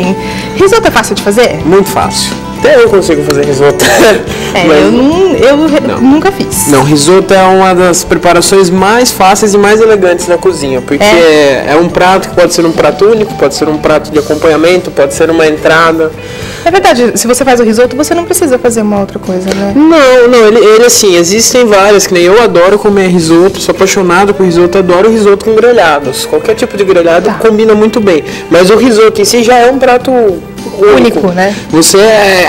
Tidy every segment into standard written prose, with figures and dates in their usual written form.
assim. Risoto é fácil de fazer? Muito fácil. Até eu consigo fazer risoto. Eu nunca fiz. Não, risoto é uma das preparações mais fáceis e mais elegantes da cozinha, porque é um prato que pode ser um prato único, pode ser um prato de acompanhamento, pode ser uma entrada. É verdade, se você faz o risoto, você não precisa fazer uma outra coisa, né? Não, ele assim, existem várias, que nem eu adoro comer risoto, sou apaixonado por risoto, adoro risoto com grelhados. Qualquer tipo de grelhado combina muito bem, mas o risoto em si já é um prato único, né?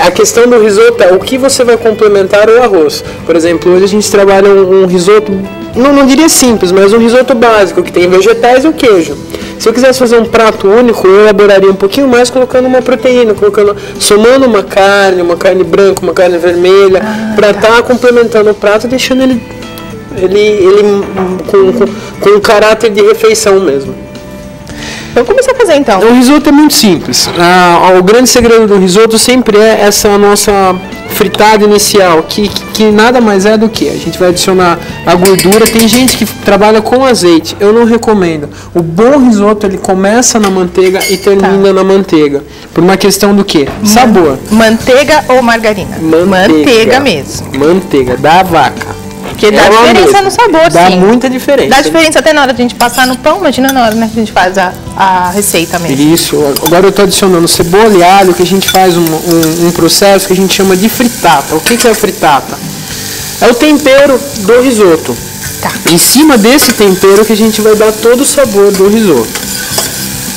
A questão do risoto é o que você vai complementar o arroz. Por exemplo, hoje a gente trabalha um risoto, não diria simples, mas um risoto básico, que tem vegetais e o queijo. Se eu quisesse fazer um prato único, eu elaboraria um pouquinho mais colocando uma proteína, somando uma carne branca, uma carne vermelha, para estar complementando o prato, deixando ele com um caráter de refeição mesmo. Vamos começar a fazer então. O risoto é muito simples. O grande segredo do risoto sempre é essa nossa fritada inicial, que nada mais é do que a gente vai adicionar a gordura. Tem gente que trabalha com azeite, eu não recomendo. O bom risoto ele começa na manteiga e termina na manteiga. Por uma questão do quê? Sabor. Manteiga ou margarina? Manteiga mesmo. Manteiga da vaca. Porque dá diferença no sabor, sim. Dá muita diferença. Dá diferença até na hora de a gente passar no pão, imagina na hora, né, que a gente faz a receita mesmo. Isso. Agora eu estou adicionando cebola e alho, que a gente faz um processo que a gente chama de fritata. O que é a fritata? É o tempero do risoto. Tá. Em cima desse tempero que a gente vai dar todo o sabor do risoto.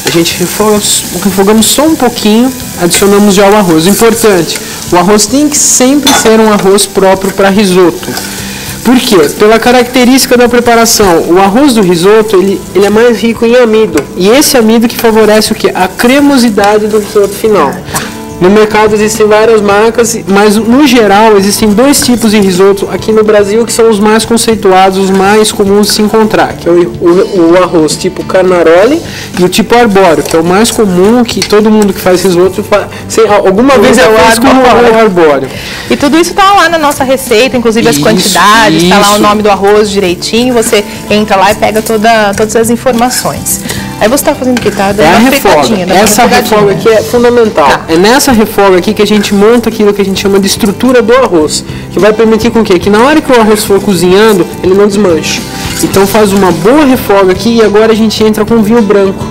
A gente refogamos só um pouquinho, adicionamos já o arroz. Importante, o arroz tem que sempre ser um arroz próprio para risoto. Por quê? Pela característica da preparação, o arroz do risoto ele é mais rico em amido. E esse amido que favorece o quê? A cremosidade do risoto final. No mercado existem várias marcas, mas no geral existem dois tipos de risoto aqui no Brasil que são os mais conceituados, os mais comuns de se encontrar, que é o arroz tipo Carnaroli e o tipo arbóreo, que é o mais comum, que todo mundo que faz risoto alguma vez fez com o arbóreo. E tudo isso está lá na nossa receita, inclusive as quantidades, está lá o nome do arroz direitinho, você entra lá e pega todas as informações. Aí você está fazendo o que? Tá dando a refoga. Essa refoga aqui é fundamental. Tá. É nessa refoga aqui que a gente monta aquilo que a gente chama de estrutura do arroz, que vai permitir com que na hora que o arroz for cozinhando, ele não desmanche. Então faz uma boa refoga aqui e agora a gente entra com vinho branco,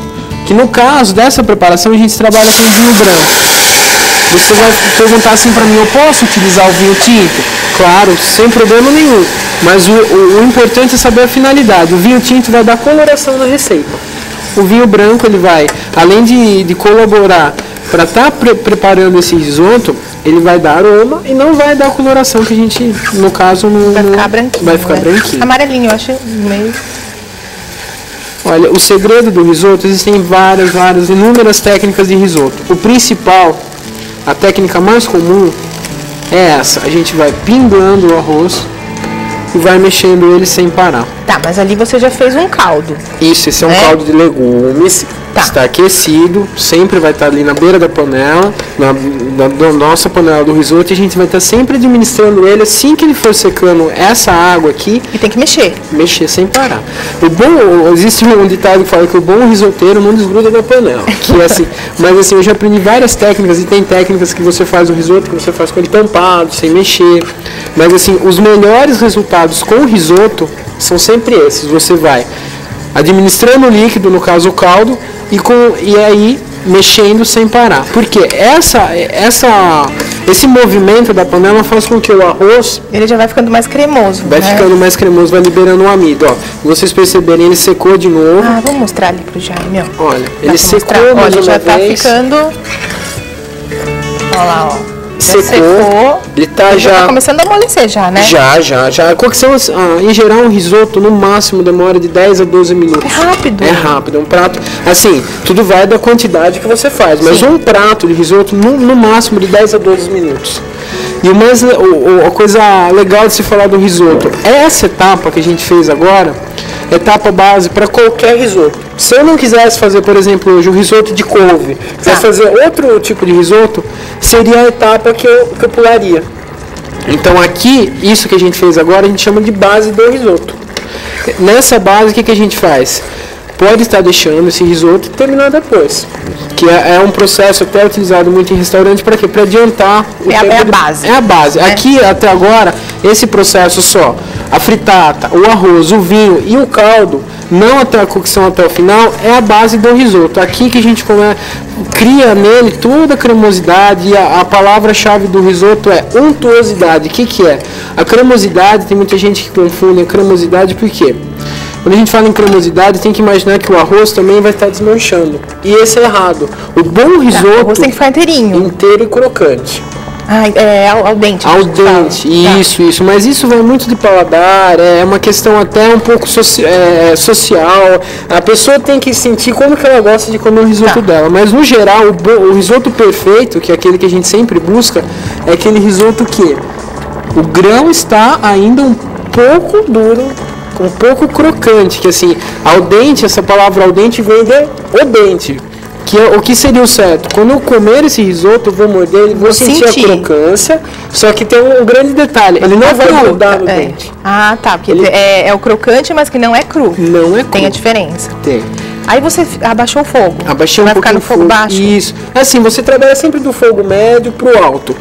que no caso dessa preparação a gente trabalha com vinho branco. Você vai perguntar assim para mim, eu posso utilizar o vinho tinto? Claro, sem problema nenhum. Mas o importante é saber a finalidade. O vinho tinto vai dar coloração na receita. O vinho branco, ele vai, além de colaborar para estar preparando esse risoto, ele vai dar aroma e não vai dar coloração, que a gente, no caso, não vai ficar branquinho. Amarelinho, eu acho meio... Olha, o segredo do risoto, existem inúmeras técnicas de risoto. O principal, a técnica mais comum é essa. A gente vai pingando o arroz e vai mexendo ele sem parar. Tá, mas ali você já fez um caldo. Isso, esse é um caldo de legumes. Tá. Está aquecido, sempre vai estar ali na beira da panela, na nossa panela do risoto, e a gente vai estar sempre administrando ele assim que ele for secando essa água aqui. E tem que mexer. Mexer sem parar. Existe um ditado que fala que o bom risoteiro não desgruda da panela. Que é assim, mas assim, eu já aprendi várias técnicas, e tem técnicas que você faz o risoto, que você faz com ele tampado, sem mexer. Mas assim, os melhores resultados com o risoto são sempre esses. Você vai administrando o líquido, no caso o caldo, e aí mexendo sem parar. Porque esse movimento da panela faz com que o arroz... Ele já vai ficando mais cremoso. Vai ficando mais cremoso, vai liberando o amido. Ó, vocês perceberem, ele secou de novo. Vamos mostrar ali pro Jaime, ó. Olha, ele secou mais uma já vez. Tá ficando... Olha lá, ó. Secou. Ele tá começando a amolecer já, né? Já. Cocção, em geral, um risoto, no máximo, demora de 10 a 12 minutos. É rápido. É rápido. É um prato, assim, tudo vai da quantidade que você faz. Mas um prato de risoto, no máximo, de 10 a 12 minutos. E a coisa legal de se falar do risoto, essa etapa que a gente fez agora, etapa base para qualquer risoto. Se eu não quisesse fazer, por exemplo, hoje o risoto de couve, quisesse fazer outro tipo de risoto, seria a etapa que eu pularia. Então aqui, isso que a gente fez agora, a gente chama de base do risoto. Nessa base, o que a gente faz? pode estar deixando esse risoto e terminar depois. Que é um processo até utilizado muito em restaurante para quê? Para adiantar o tempo. É a base. É a base. Né? Aqui, até agora, esse processo só, a fritata, o arroz, o vinho e o caldo, não até a cocção até o final, é a base do risoto. Aqui que a gente cria nele toda a cremosidade, e a palavra-chave do risoto é untuosidade. O que é? A cremosidade, tem muita gente que confunde a cremosidade, por quê? Quando a gente fala em cremosidade, tem que imaginar que o arroz também vai estar desmanchando. E esse é errado. O bom risoto... O arroz tem que ficar inteirinho. Inteiro e crocante. Ao dente. Ao dente, isso. Mas isso vai muito de paladar, é uma questão até um pouco social. A pessoa tem que sentir como que ela gosta de comer o risoto dela. Mas, no geral, o risoto perfeito, que é aquele que a gente sempre busca, é aquele risoto que o grão está ainda um pouco duro, um pouco crocante, que assim, al dente, essa palavra al dente vem de o dente, que é o que seria o certo. Quando eu comer esse risoto, eu vou morder, ele vou sentir a crocância, só que tem um grande detalhe, ele não vai grudar no dente. Ah, tá, porque ele é o crocante, mas que não é cru. Não é cru. Tem a diferença. Tem. Aí você abaixou o fogo. Abaixei um pouquinho. Vai ficar no fogo baixo. Isso. Assim, você trabalha sempre do fogo médio pro alto.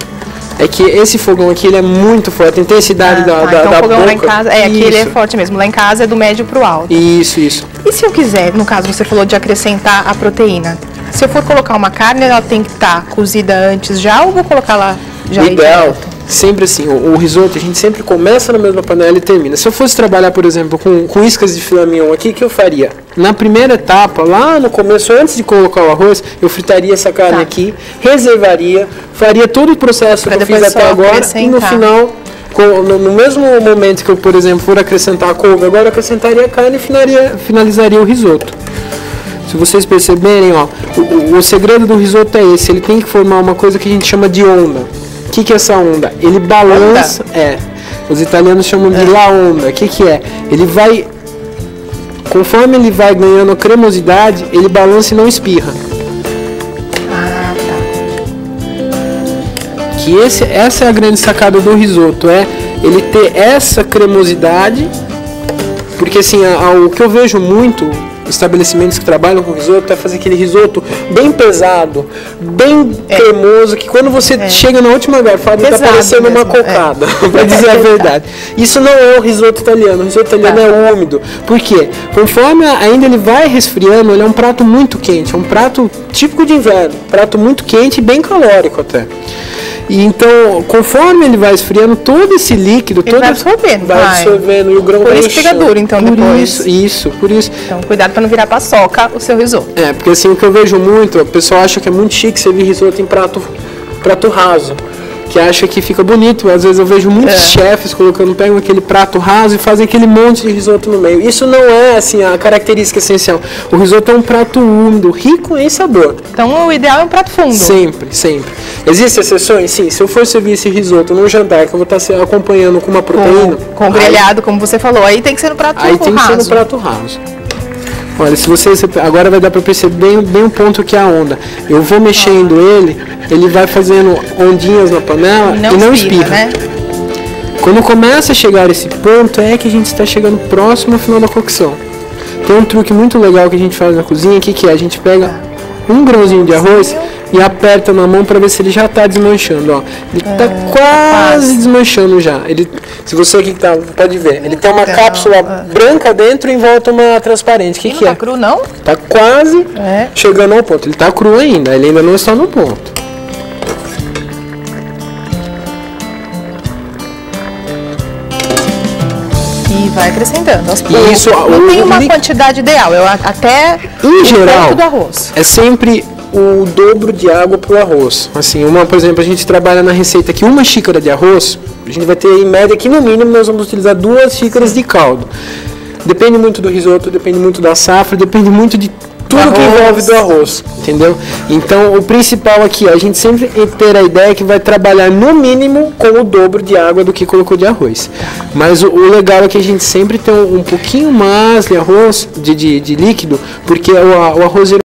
É que esse fogão aqui, ele é muito forte, a intensidade da então o fogão boca. Lá em casa, aqui ele é forte mesmo, lá em casa é do médio pro alto. Isso. E se eu quiser, no caso você falou de acrescentar a proteína, se eu for colocar uma carne, ela tem que estar cozida antes já, ou vou colocar lá já? O ideal, sempre assim, o risoto a gente sempre começa na mesma panela e termina. Se eu fosse trabalhar, por exemplo, com iscas de filé mignon aqui, o que eu faria? Na primeira etapa, lá no começo, antes de colocar o arroz, eu fritaria essa carne aqui, reservaria, faria todo o processo que eu fiz até agora e no final, no mesmo momento que eu, por exemplo, for acrescentar a couve, agora eu acrescentaria a carne e finalizaria o risoto. Se vocês perceberem, ó, o segredo do risoto é esse, ele tem que formar uma coisa que a gente chama de onda. O que é essa onda? Ele balança, os italianos chamam de la onda. O que é? Ele vai, conforme ele vai ganhando a cremosidade, ele balança e não espirra. Que essa é a grande sacada do risoto, é ele ter essa cremosidade, porque assim, o que eu vejo muito estabelecimentos que trabalham com risoto é fazer aquele risoto bem pesado, bem cremoso, que quando você chega na última garfada está parecendo uma cocada, para dizer a verdade. Isso não é o risoto italiano. O risoto italiano é úmido. Por quê? Conforme ainda ele vai resfriando, ele é um prato muito quente, é um prato típico de inverno, prato muito quente e bem calórico até. E então, conforme ele vai esfriando, todo esse líquido, ele vai absorvendo. Vai absorvendo e o grão vai enchendo. Por isso fica duro, então, depois. Por isso. Então, cuidado para não virar paçoca o seu risoto. Porque assim, o que eu vejo muito, o pessoal acha que é muito chique servir risoto em prato raso. Que acha que fica bonito. Às vezes eu vejo muitos chefes pegam aquele prato raso e fazem aquele monte de risoto no meio. Isso não é assim a característica essencial. O risoto é um prato úmido, rico em sabor. Então o ideal é um prato fundo. Sempre. Existem exceções? Sim. Se eu for servir esse risoto num jantar que eu vou estar acompanhando com uma proteína... Com grelhado, como você falou. Aí tem que ser no prato raso. Aí tem que ser no prato raso. Olha, se vocês agora vai dar para perceber bem o ponto que é a onda. Eu vou mexendo ele vai fazendo ondinhas na panela e não espirra. Né? Quando começa a chegar esse ponto é que a gente está chegando próximo ao final da cocção. Tem um truque muito legal que a gente faz na cozinha aqui, que é a gente pega um grãozinho de arroz e aperta na mão para ver se ele já está desmanchando, ó. Ele está quase desmanchando já. Se você aqui pode ver, ele tem uma cápsula branca dentro e em volta uma transparente. O que é? Tá cru não? Tá quase chegando ao ponto. Ele tá cru ainda, ele ainda não está no ponto. E vai acrescentando. Isso, não tem uma quantidade ideal, até em geral do arroz. É sempre o dobro de água para o arroz. Assim, por exemplo, a gente trabalha na receita aqui, uma xícara de arroz, a gente vai ter em média que no mínimo nós vamos utilizar 2 xícaras de caldo. Depende muito do risoto, depende muito da safra, depende muito de tudo que envolve do arroz, entendeu? Então o principal aqui, a gente sempre ter a ideia que vai trabalhar no mínimo com o dobro de água do que colocou de arroz. Mas o legal é que a gente sempre tem um pouquinho mais de arroz, de líquido, porque o arroz